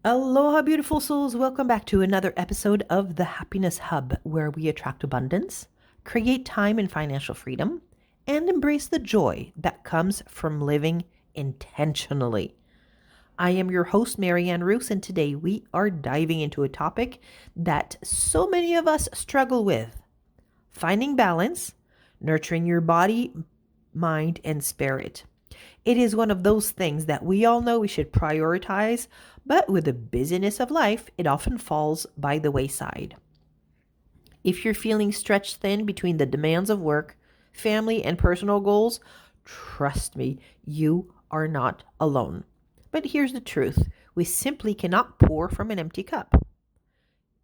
Aloha, beautiful souls. Welcome back to another episode of the Happiness Hub, where we attract abundance, create time and financial freedom, and embrace the joy that comes from living intentionally. I am your host, Marianne Roos, and today we are diving into a topic that so many of us struggle with: finding balance, nurturing your body, mind, and spirit. It is one of those things that we all know we should prioritize, but with the busyness of life, it often falls by the wayside. If you're feeling stretched thin between the demands of work, family, and personal goals, trust me, you are not alone. But here's the truth: we simply cannot pour from an empty cup.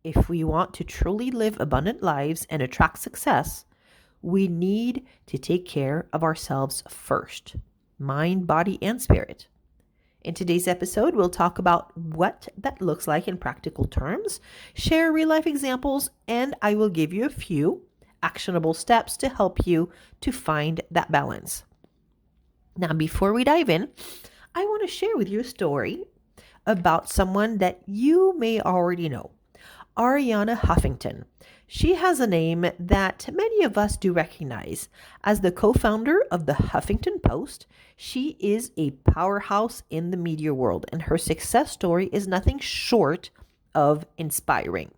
If we want to truly live abundant lives and attract success, we need to take care of ourselves first: mind, body, and spirit. In today's episode, we'll talk about what that looks like in practical terms, share real life examples, and I will give you a few actionable steps to help you to find that balance. Now, before we dive in, I want to share with you a story about someone that you may already know: Arianna Huffington. She has a name that many of us do recognize. As the co-founder of the Huffington Post, she is a powerhouse in the media world, and her success story is nothing short of inspiring.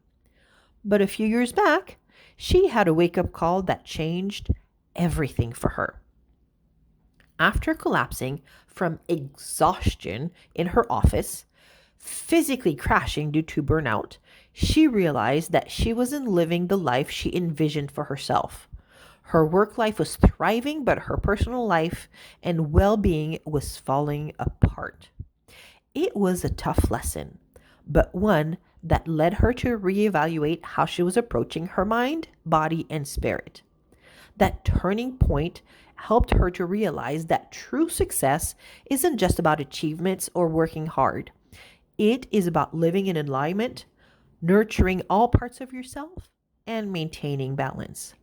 But a few years back, she had a wake-up call that changed everything for her. After collapsing from exhaustion in her office, physically crashing due to burnout, she realized that she wasn't living the life she envisioned for herself. Her work life was thriving, but her personal life and well being was falling apart. It was a tough lesson, but one that led her to reevaluate how she was approaching her mind, body, and spirit. That turning point helped her to realize that true success isn't just about achievements or working hard. It is about living in alignment, nurturing all parts of yourself, and maintaining balance.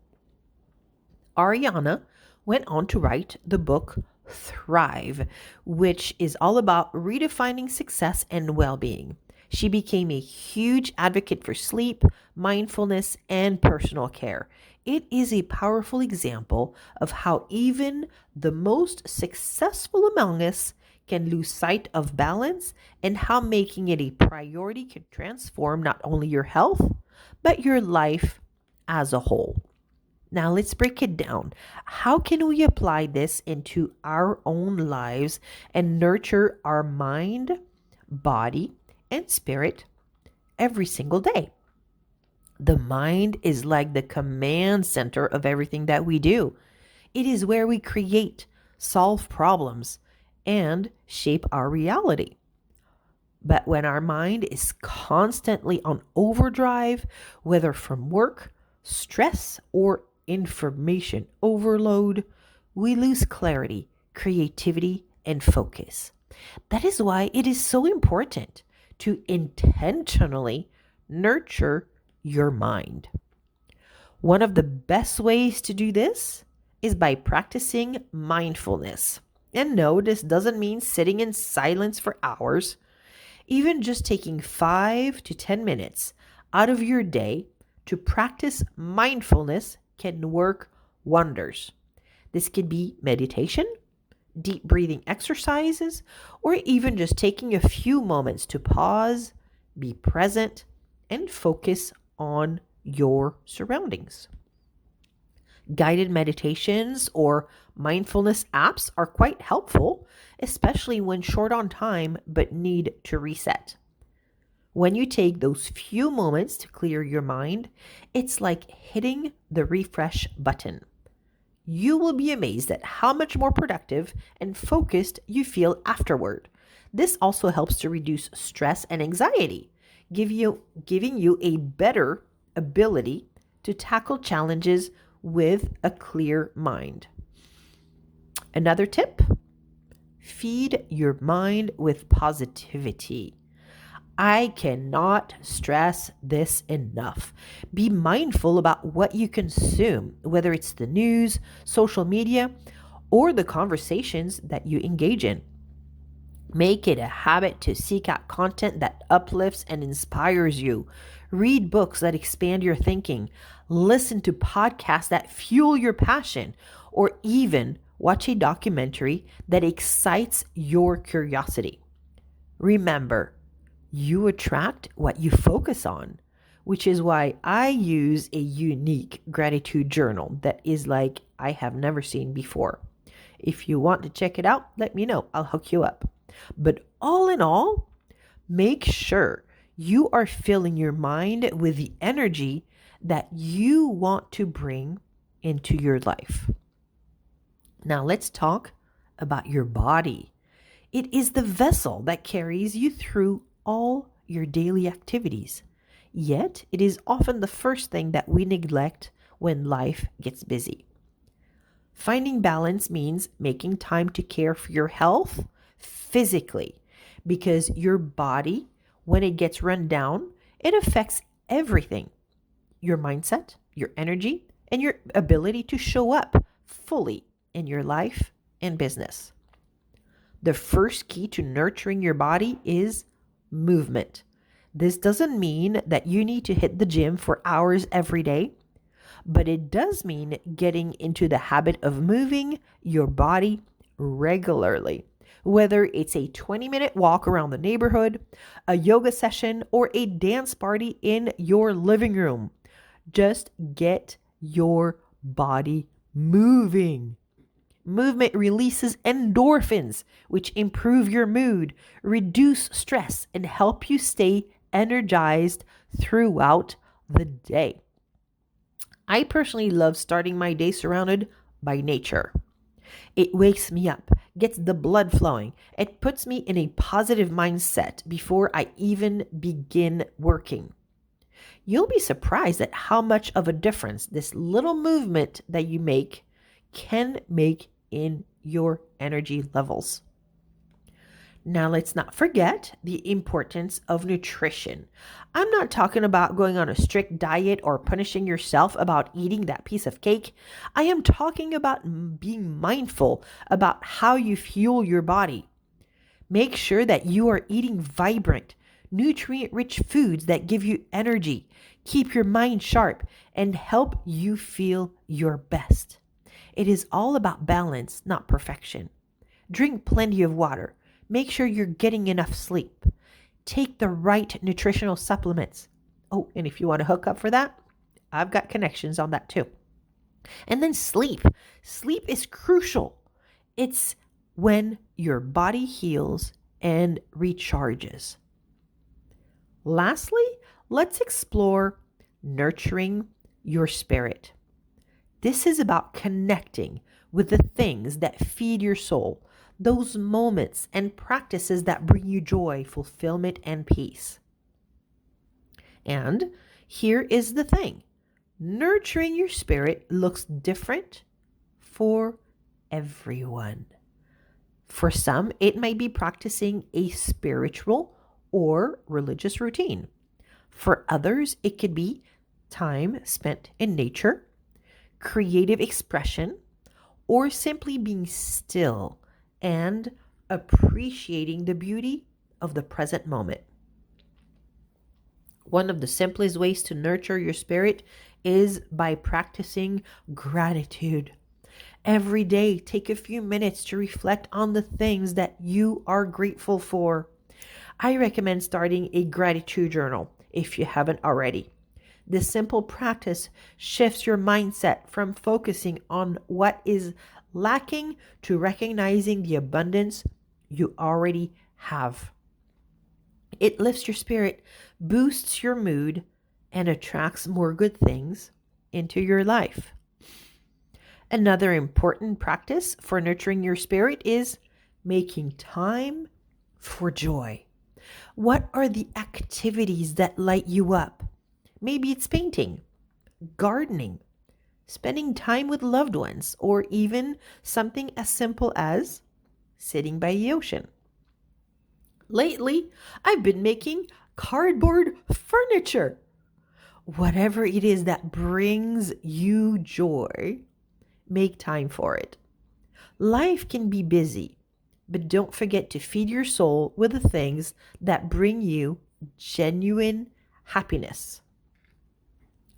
Ariana went on to write the book Thrive, which is all about redefining success and well being. She became a huge advocate for sleep, mindfulness, and personal care. It is a powerful example of how even the most successful among us can lose sight of balance, and how making it a priority can transform not only your health, but your life as a whole. Now, let's break it down. How can we apply this into our own lives and nurture our mind, body, and spirit every single day? The mind is like the command center of everything that we do. It is where we create, solve problems, and shape our reality. But when our mind is constantly on overdrive, whether from work, stress, or information overload, we lose clarity, creativity, and focus. That is why it is so important to intentionally nurture your mind. One of the best ways to do this is by practicing mindfulness. And no, this doesn't mean sitting in silence for hours. Even just taking 5 to 10 minutes out of your day to practice mindfulness can work wonders. This could be meditation, deep breathing exercises, or even just taking a few moments to pause, be present, and focus on your surroundings. Guided meditations or mindfulness apps are quite helpful, especially when short on time but need to reset. When you take those few moments to clear your mind, it's like hitting the refresh button. You will be amazed at how much more productive and focused you feel afterward. This also helps to reduce stress and anxiety, giving you a better ability to tackle challenges with a clear mind. Another tip: feed your mind with positivity. I cannot stress this enough. Be mindful about what you consume, whether it's the news, social media, or the conversations that you engage in. Make it a habit to seek out content that uplifts and inspires you. Read books that expand your thinking. Listen to podcasts that fuel your passion, or even watch a documentary that excites your curiosity. Remember, you attract what you focus on, which is why I use a unique gratitude journal that is like I have never seen before. If you want to check it out, let me know. I'll hook you up. But all in all, make sure you are filling your mind with the energy that you want to bring into your life. Now, let's talk about your body. It is the vessel that carries you through all your daily activities. Yet, it is often the first thing that we neglect when life gets busy. Finding balance means making time to care for your health physically, because your body, when it gets run down, it affects everything: your mindset, your energy, and your ability to show up fully in your life and business. The first key to nurturing your body is movement. This doesn't mean that you need to hit the gym for hours every day, but it does mean getting into the habit of moving your body regularly. Whether it's a 20-minute walk around the neighborhood, a yoga session, or a dance party in your living room, just get your body moving. Movement releases endorphins, which improve your mood, reduce stress, and help you stay energized throughout the day. I personally love starting my day surrounded by nature. It wakes me up, gets the blood flowing. It puts me in a positive mindset before I even begin working. You'll be surprised at how much of a difference this little movement that you make can make in your energy levels. Now, let's not forget the importance of nutrition. I'm not talking about going on a strict diet or punishing yourself about eating that piece of cake. I am talking about being mindful about how you fuel your body. Make sure that you are eating vibrant, nutrient-rich foods that give you energy, keep your mind sharp, and help you feel your best. It is all about balance, not perfection. Drink plenty of water. Make sure you're getting enough sleep. Take the right nutritional supplements. Oh, and if you want to hook up for that, I've got connections on that too. And then sleep. Sleep is crucial. It's when your body heals and recharges. Lastly, let's explore nurturing your spirit. This is about connecting with the things that feed your soul, those moments and practices that bring you joy, fulfillment, and peace. And here is the thing: nurturing your spirit looks different for everyone. For some, it may be practicing a spiritual or religious routine. For others, it could be time spent in nature, creative expression, or simply being still and appreciating the beauty of the present moment. One of the simplest ways to nurture your spirit is by practicing gratitude. Every day, take a few minutes to reflect on the things that you are grateful for. I recommend starting a gratitude journal if you haven't already. This simple practice shifts your mindset from focusing on what is lacking to recognizing the abundance you already have. It lifts your spirit, boosts your mood, and attracts more good things into your life. Another important practice for nurturing your spirit is making time for joy. What are the activities that light you up? Maybe it's painting, gardening, spending time with loved ones, or even something as simple as sitting by the ocean. Lately, I've been making cardboard furniture. Whatever it is that brings you joy, make time for it. Life can be busy. but don't forget to feed your soul with the things that bring you genuine happiness.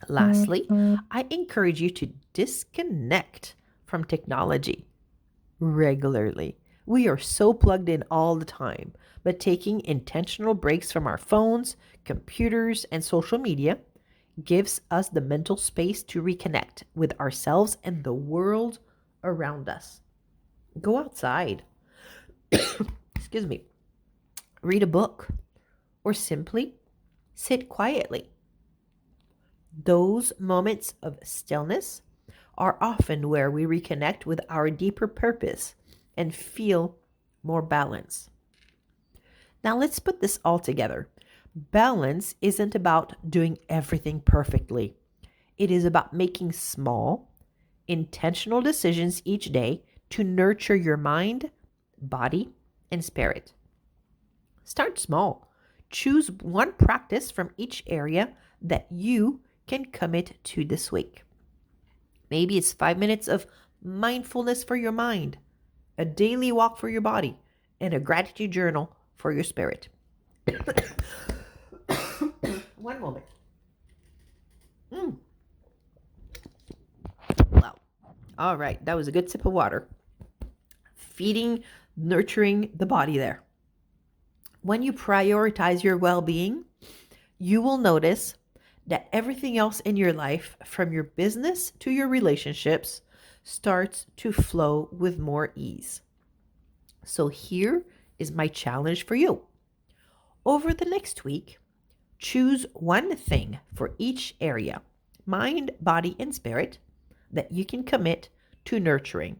Lastly, I encourage you to disconnect from technology regularly. We are so plugged in all the time, but taking intentional breaks from our phones, computers, and social media gives us the mental space to reconnect with ourselves and the world around us. Go outside, excuse me, read a book, or simply sit quietly. Those moments of stillness are often where we reconnect with our deeper purpose and feel more balance. Now, let's put this all together. Balance isn't about doing everything perfectly, it is about making small, intentional decisions each day to nurture your mind, body, and spirit. Start small. Choose one practice from each area that you can commit to this week. Maybe it's 5 minutes of mindfulness for your mind, a daily walk for your body, and a gratitude journal for your spirit. One moment. Mm. Wow. All right. That was a good sip of water. Feeding, nurturing the body there. When you prioritize your well being, you will notice that everything else in your life, from your business to your relationships, starts to flow with more ease. So, here is my challenge for you. Over the next week, choose one thing for each area, mind, body, and spirit, that you can commit to nurturing.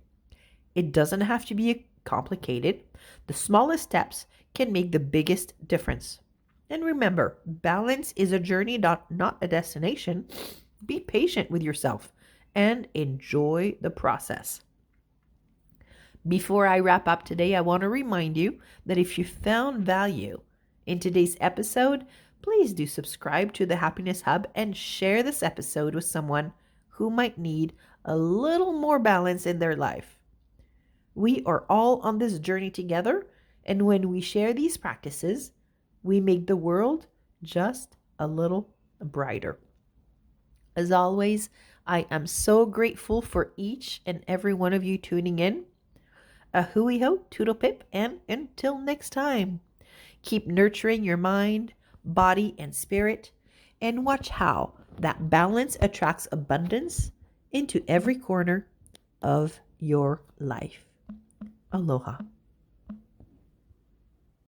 It doesn't have to be complicated. The smallest steps can make the biggest difference. And remember, balance is a journey, not a destination. Be patient with yourself and enjoy the process. Before I wrap up today, I want to remind you that if you found value in today's episode, please do subscribe to the Happiness Hub and share this episode with someone who might need a little more balance in their life. We are all on this journey together, and when we share these practices, we make the world just a little brighter. As always, I am so grateful for each and every one of you tuning in. A hooey ho, toodle pip, and until next time, keep nurturing your mind, body, and spirit, and watch how that balance attracts abundance into every corner of your life. Aloha.